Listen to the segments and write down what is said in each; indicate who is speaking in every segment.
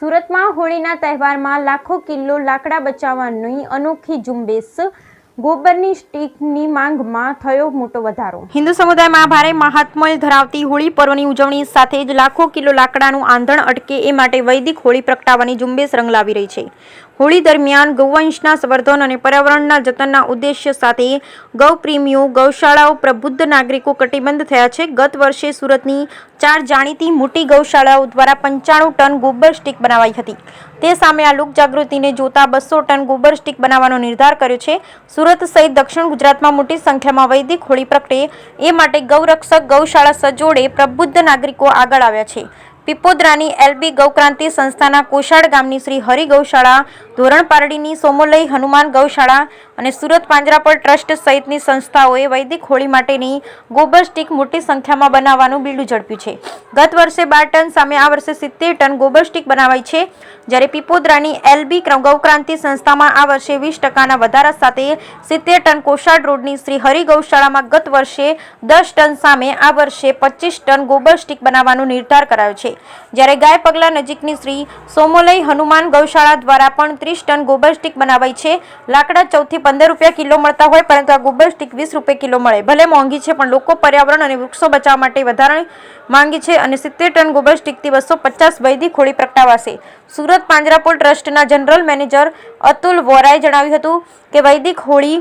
Speaker 1: સુરતમાં હોળીના તહેવારમાં લાખો કિલો લાકડા બચાવવાની અનોખી ઝુંબેશ, ગોબરની સ્ટીકની માંગમાં થયો મોટો વધારો। હિન્દુ સમુદાયમાં ભારે મહાત્મ્ય ધરાવતી હોળી પર્વની ઉજવણી સાથે જ લાખો કિલો લાકડાનું આંધણ અટકે એ માટે વૈદિક હોળી પ્રગટાવવાની ઝુંબેશ રંગ લાવી રહી છે। હોળી દરમિયાન ગૌવંશના સંવર્ધન અને પર્યાવરણના જતનના ઉદ્દેશ્ય સાથે ગૌપ્રેમીઓ, ગૌશાળાઓ, પ્રબુદ્ધ નાગરિકો કટિબદ્ધ થયા છે। ગત વર્ષે સુરતની 4 જાણીતી મોટી ગૌશાળાઓ દ્વારા 95 ટન ગોબર સ્ટીક બનાવાઈ હતી। તે સામે આ લોકજાગૃતિને જોતા 200 ટન ગોબર સ્ટીક બનાવવાનો નિર્ધાર કર્યો છે। સુરત સહિત દક્ષિણ ગુજરાતમાં મોટી સંખ્યામાં વૈદિક હોળી પ્રગટે એ માટે ગૌરક્ષક, ગૌશાળા સજોડે પ્રબુદ્ધ નાગરિકો આગળ આવ્યા છે। પીપોદરાની એલબી ગૌક્રાંતિ સંસ્થાના કોશાડ ગામની શ્રી હરિ ગૌશાળા, ધોરણ પારડીની સોમોલય હનુમાન ગૌશાળા અને સુરત પાંજરાપોળ ટ્રસ્ટ સહિતની સંસ્થાઓએ વૈદિક હોળી માટેની ગોબર સ્ટીક મોટી સંખ્યામાં બનાવવાનું બીડું ઝડપ્યું છે। ગત વર્ષે 12 ટન સામે આ વર્ષે 70 ટન ગોબર સ્ટીક બનાવાઈ છે, જ્યારે પીપોદરાની એલબી ગૌક્રાંતિ સંસ્થામાં આ વર્ષે 20% વધારા સાથે 70 ટન, કોશાડ રોડની શ્રી હરિ ગૌશાળામાં ગત વર્ષે 10 ટન સામે આ વર્ષે 25 ટન ગોબર સ્ટીક બનાવવાનો નિર્ધાર કરાયો છે, જ્યારે ગાય પગલા નજીકની શ્રી સોમોલય હનુમાન ગૌશાળા દ્વારા પણ 30 ટન ગોબર સ્ટીક બનાવાઈ છે। લાકડા 14 થી 15 રૂપિયા કિલો મળતા હોય, પરંતુ આ ગોબર સ્ટીક 20 રૂપિયા કિલો મળે। ભલે મોંઘી છે, પણ લોકો પર્યાવરણ અને વૃક્ષો બચાવવા માટે વધારે માંગી છે અને 70 ટન ગોબર સ્ટીકથી 250 વૈદિક હોળી પ્રગટાવાશે। સુરત પાંજરાપોળ ટ્રસ્ટના જનરલ મેનેજર અતુલ વોરાએ જણાવ્યું હતું કે વૈદિક હોળી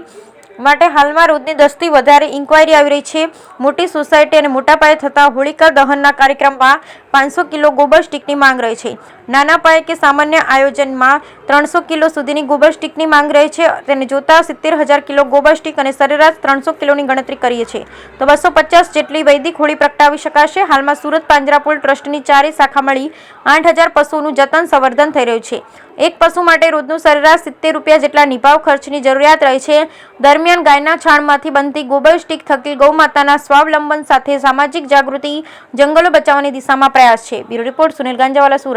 Speaker 1: માટે હાલમાં રોજની 10 થી વધારે ઇન્ક્વાયરી આવી રહી છે। મોટી સોસાયટી અને મોટા પાયે થતા હોળિકા દહનના કાર્યક્રમમાં 500 કિલો ગોબર સ્ટીકની માંગ રહી છે। નાના પાયે કે સામાન્ય આયોજનમાં 300 કિલો સુધીની ગોબર સ્ટીકની માંગ રહી છે। તેને જોતા 70,000 કિલો ગોબર સ્ટીક અને સરેરાશ 300 કિલોની ગણતરી કરીએ છીએ તો 250 જેટલી વૈદિક હોળી પ્રગટાવી શકાશે। હાલમાં સુરત પાંજરાપોળ ટ્રસ્ટની 4 શાખા મળી 8000 પશુઓનું જતન સંવર્ધન થઈ રહ્યું છે। એક પશુ માટે રોજનું સરેરાશ 70 રૂપિયા જેટલા નિભાવ ખર્ચની જરૂરિયાત રહે છે। દરમિયાન ગાયના છાણમાંથી બનતી ગોબર સ્ટીક થકી ગૌમાતાના સ્વાવલંબન સાથે સામાજિક જાગૃતિ, જંગલો બચાવવાની દિશામાં પ્રયાસ છે। Bureau report, Sunil Ganjawala, Surat.